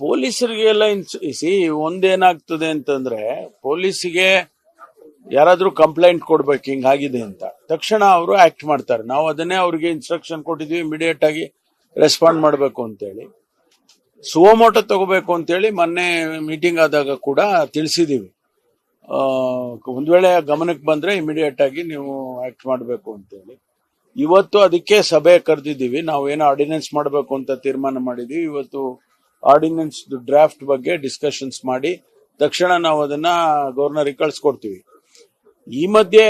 ಪೊಲೀಸರಿಗೆಲ್ಲ ಒಂದೇನಾಗ್ತದೆ ಅಂತಂದ್ರೆ, ಪೊಲೀಸಿಗೆ ಯಾರಾದ್ರೂ ಕಂಪ್ಲೇಂಟ್ ಕೊಡ್ಬೇಕು ಹಿಂಗಾಗಿದೆ ಅಂತ, ತಕ್ಷಣ ಅವರು ಆಕ್ಟ್ ಮಾಡ್ತಾರೆ. ನಾವು ಅದನ್ನೇ ಅವ್ರಿಗೆ ಇನ್ಸ್ಟ್ರಕ್ಷನ್ ಕೊಟ್ಟಿದ್ವಿ, ಇಮಿಡಿಯೇಟ್ ಆಗಿ ರೆಸ್ಪಾಂಡ್ ಮಾಡಬೇಕು ಅಂತೇಳಿ. ಸುವಮೋಟೋ ತಗೋಬೇಕು ಅಂತೇಳಿ ಮೊನ್ನೆ ಮೀಟಿಂಗ್ ಆದಾಗ ಕೂಡ ತಿಳಿಸಿದೀವಿ. ಒಂದ್ ವೇಳೆ ಗಮನಕ್ಕೆ ಬಂದ್ರೆ ಇಮಿಡಿಯೇಟ್ ಆಗಿ ನೀವು ಆಕ್ಟ್ ಮಾಡಬೇಕು ಅಂತೇಳಿ. ಇವತ್ತು ಅದಕ್ಕೆ ಸಭೆ ಕರೆದಿದ್ದೀವಿ. ನಾವು ಏನೋ ಆರ್ಡಿನೆನ್ಸ್ ಮಾಡಬೇಕು ಅಂತ ತೀರ್ಮಾನ ಮಾಡಿದೀವಿ. ಇವತ್ತು ಆರ್ಡಿನೆನ್ಸ್ ಡ್ರಾಫ್ಟ್ ಬಗ್ಗೆ ಡಿಸ್ಕಷನ್ಸ್ ಮಾಡಿ ತಕ್ಷಣ ನಾವು ಅದನ್ನ ಗವರ್ನರ್ಗೆ ಕಳಿಸ್ಕೊಡ್ತೀವಿ. ಈ ಮಧ್ಯೆ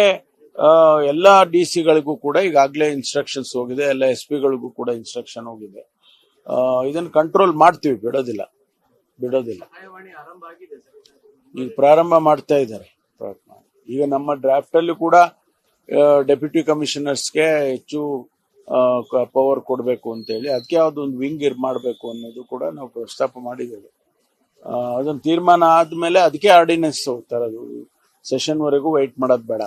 ಎಲ್ಲಾ ಡಿಸಿಗಳಿಗೂ ಕೂಡ ಈಗಾಗಲೇ ಇನ್ಸ್ಟ್ರಕ್ಷನ್ಸ್ ಹೋಗಿದೆ, ಎಲ್ಲ SP ಗಳಿಗೂ ಕೂಡ ಇನ್ಸ್ಟ್ರಕ್ಷನ್ ಹೋಗಿದೆ. ಇದನ್ನ ಕಂಟ್ರೋಲ್ ಮಾಡ್ತೀವಿ, ಬಿಡೋದಿಲ್ಲ. ಈಗ ಪ್ರಾರಂಭ ಮಾಡ್ತಾ ಇದ್ದಾರೆ. ಈಗ ನಮ್ಮ ಡ್ರಾಫ್ಟ್ ಅಲ್ಲಿ ಕೂಡ ಡೆಪ್ಯೂಟಿ ಕಮಿಷನರ್ಸ್ಗೆ ಹೆಚ್ಚು ಪವರ್ ಕೊಡಬೇಕು ಅಂತೇಳಿ, ಅದಕ್ಕೆ ಯಾವ್ದೊಂದು ವಿಂಗ್ ಮಾಡಬೇಕು ಅನ್ನೋದು ಕೂಡ ನಾವು ಪ್ರಸ್ತಾಪ ಮಾಡಿದ್ದೇವೆ. ಅದೊಂದು ತೀರ್ಮಾನ ಆದ್ಮೇಲೆ ಅದಕ್ಕೆ ಆರ್ಡಿನೆನ್ಸ್ ತರೋದು. ಸೆಷನ್ ವರೆಗೂ ವೈಟ್ ಮಾಡೋದು ಬೇಡ.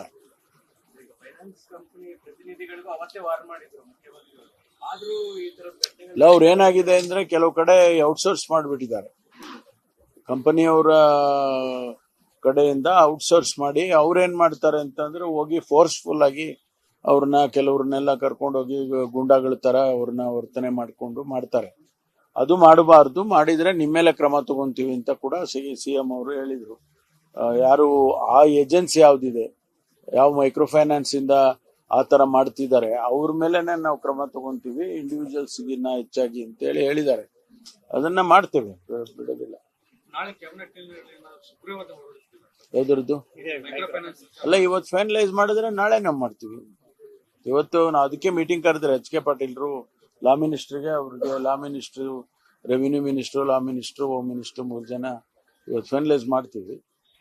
ಇಲ್ಲ, ಅವ್ರು ಏನಾಗಿದೆ ಅಂದ್ರೆ ಕೆಲವು ಕಡೆ ಔಟ್ಸೋರ್ಸ್ ಮಾಡಿಬಿಟ್ಟಿದ್ದಾರೆ. ಕಂಪನಿಯವರ ಕಡೆಯಿಂದ ಔಟ್ಸೋರ್ಸ್ ಮಾಡಿ ಅವ್ರೇನ್ ಮಾಡ್ತಾರೆ ಅಂತಂದ್ರೆ, ಹೋಗಿ ಫೋರ್ಸ್ಫುಲ್ ಆಗಿ ಕೆಲವ್ರನ್ನೆಲ್ಲ ಕರ್ಕೊಂಡೋಗಿ ಗುಂಡಾಗಳ ತರ ಅವ್ರನ್ನ ವರ್ತನೆ ಮಾಡ್ಕೊಂಡು ಮಾಡ್ತಾರೆ. ಅದು ಮಾಡಬಾರ್ದು, ಮಾಡಿದ್ರೆ ನಿಮ್ಮೇಲೆ ಕ್ರಮ ತಗೊಂತೀವಿ ಅಂತ ಕೂಡ CM ಅವರು ಹೇಳಿದ್ರು. ಯಾರು ಆ ಏಜೆನ್ಸಿ ಯಾವ್ದಿದೆ, ಯಾವ ಮೈಕ್ರೋ ಫೈನಾನ್ಸ್ ಇಂದ ಆ ತರ ಮಾಡ್ತಿದ್ದಾರೆ, ಅವ್ರ ಮೇಲೆನೆ ನಾವು ಕ್ರಮ ತಗೊಂತೀವಿ, ಇಂಡಿವಿಜುವಲ್ಸ್ ಗಿನ್ನ ಹೆಚ್ಚಾಗಿ ಅಂತ ಹೇಳಿದ್ದಾರೆ. ಅದನ್ನ ಮಾಡ್ತೇವೆ, ಬಿಡೋದಿಲ್ಲ. ಯಾವ್ದ್ರದ್ದು ಅಲ್ಲ, ಇವತ್ತು ಫೈನಲೈಸ್ ಮಾಡಿದ್ರೆ ನಾಳೆ ನಾವು ಮಾಡ್ತೀವಿ. ಇವತ್ತು ನಾವು ಅದಕ್ಕೆ ಮೀಟಿಂಗ್ ಕರೆದ್ರೆ HK ಪಾಟೀಲ್ರು ಲಾ ಮಿನಿಸ್ಟರ್ಗೆ, ಅವ್ರಿಗೆ ಲಾ ಮಿನಿಸ್ಟ್ರು, ರೆವಿನ್ಯೂ ಮಿನಿಸ್ಟ್ರು, ಲಾ ಮಿನಿಸ್ಟ್ರು, ಹೋಮ್ ಮಿನಿಸ್ಟ್ರು 3 ಜನ ಇವತ್ತು ಫೈನಲೈಸ್ ಮಾಡ್ತೀವಿ.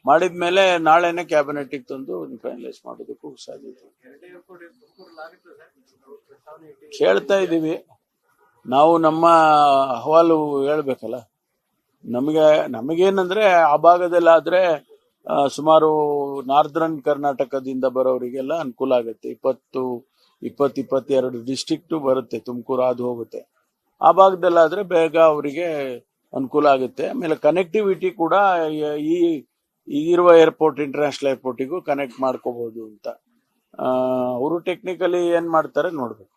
ಮಾಡಿದ್ಮೇಲೆ ನಾಳೆನೆ ಕ್ಯಾಬಿನೆಟ್ ತಂದು ಫೈನಲೈಸ್ ಮಾಡೋದಕ್ಕೂ ಸಾಧ್ಯತೆ. ಕೇಳ್ತಾ ಇದ್ದೀವಿ ನಾವು, ನಮ್ಮ ಅಹವಾಲು ಹೇಳ್ಬೇಕಲ್ಲ. ನಮಗೇನಂದ್ರೆ ಆ ಭಾಗದಲ್ಲಾದ್ರೆ ಸುಮಾರು ನಾರ್ದರ್ನ್ ಕರ್ನಾಟಕದಿಂದ ಬರೋರಿಗೆಲ್ಲ ಅನುಕೂಲ ಆಗುತ್ತೆ. 22 ಡಿಸ್ಟ್ರಿಕ್ಟ್ ಬರುತ್ತೆ, ತುಮಕೂರು ಅದು ಹೋಗುತ್ತೆ. ಆ ಭಾಗದಲ್ಲಾದ್ರೆ ಬೇಗ ಅವರಿಗೆ ಅನುಕೂಲ ಆಗುತ್ತೆ. ಆಮೇಲೆ ಕನೆಕ್ಟಿವಿಟಿ ಕೂಡ ಈಗಿರುವ ಏರ್ಪೋರ್ಟ್, ಇಂಟರ್ನ್ಯಾಷನಲ್ ಏರ್ಪೋರ್ಟಿಗೂ ಕನೆಕ್ಟ್ ಮಾಡ್ಕೋಬಹುದು ಅಂತ ಅವರು ಟೆಕ್ನಿಕಲಿ ಏನ್ ಮಾಡ್ತಾರೆ ನೋಡ್ಬೇಕು.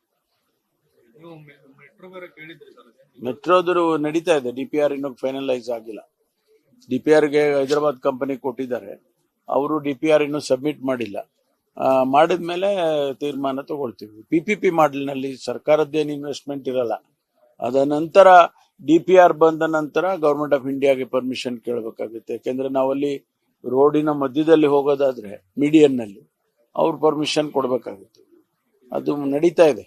ಮೆಟ್ರೋದ್ರು ನಡೀತಾ ಇದೆ. DPR ಇನ್ನೂ ಫೈನಲೈಸ್ ಆಗಿಲ್ಲ. DPRಗೆ ಹೈದರಾಬಾದ್ ಕಂಪನಿ ಕೊಟ್ಟಿದ್ದಾರೆ, ಅವರು DPR ಇನ್ನೂ ಸಬ್ಮಿಟ್ ಮಾಡಿಲ್ಲ. ಮಾಡಿದ್ಮೇಲೆ ತೀರ್ಮಾನ ತಗೊಳ್ತೀವಿ. PPP ಮಾಡೆಲ್ನಲ್ಲಿ ಸರ್ಕಾರದ್ದೇನು ಇನ್ವೆಸ್ಟ್ಮೆಂಟ್ ಇರಲ್ಲ. ಅದ ನಂತರ DPR ಬಂದ ನಂತರ ಗವರ್ಮೆಂಟ್ ಆಫ್ ಇಂಡಿಯಾಗೆ ಪರ್ಮಿಷನ್ ಕೇಳಬೇಕಾಗುತ್ತೆ. ಯಾಕೆಂದ್ರೆ ನಾವಲ್ಲಿ ರೋಡಿನ ಮಧ್ಯದಲ್ಲಿ ಹೋಗೋದಾದ್ರೆ ಮೀಡಿಯನ್ ನಲ್ಲಿ ಅವ್ರು ಪರ್ಮಿಷನ್ ಕೊಡ್ಬೇಕಾಗುತ್ತೆ. ಅದು ನಡೀತಾ ಇದೆ.